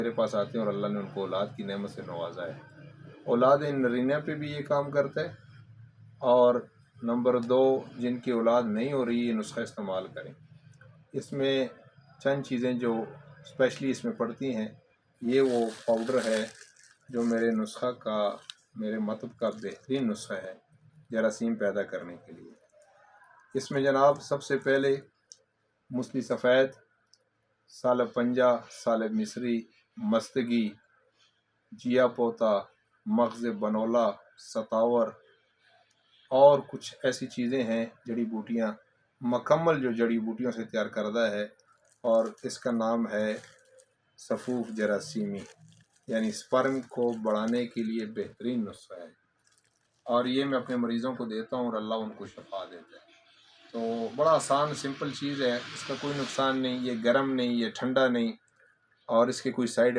میرے پاس آتے ہیں اور اللہ نے ان کو اولاد کی نعمت سے نوازا ہے۔ اولاد نرینہ پہ بھی یہ کام کرتا ہے، اور نمبر 2 جن کی اولاد نہیں ہو رہی یہ نسخہ استعمال کریں۔ اس میں چند چیزیں جو اسپیشلی اس میں پڑتی ہیں، یہ وہ پاؤڈر ہے جو میرے مطب کا بہترین نسخہ ہے جراثیم پیدا کرنے کے لیے۔ اس میں جناب سب سے پہلے مسلی سفید، سالب پنجہ، سالب مصری، مستگی، جیا پوتا، مغز بنولا، ستاور اور کچھ ایسی چیزیں ہیں جڑی بوٹیاں، مکمل جو جڑی بوٹیوں سے تیار کردہ ہے، اور اس کا نام ہے صفوف جراثیمی، یعنی سپرم کو بڑھانے کے لیے بہترین نسخہ ہے، اور یہ میں اپنے مریضوں کو دیتا ہوں اور اللہ ان کو شفا دیتا ہے۔ تو بڑا آسان سمپل چیز ہے، اس کا کوئی نقصان نہیں، یہ گرم نہیں، یہ ٹھنڈا نہیں، اور اس کے کوئی سائیڈ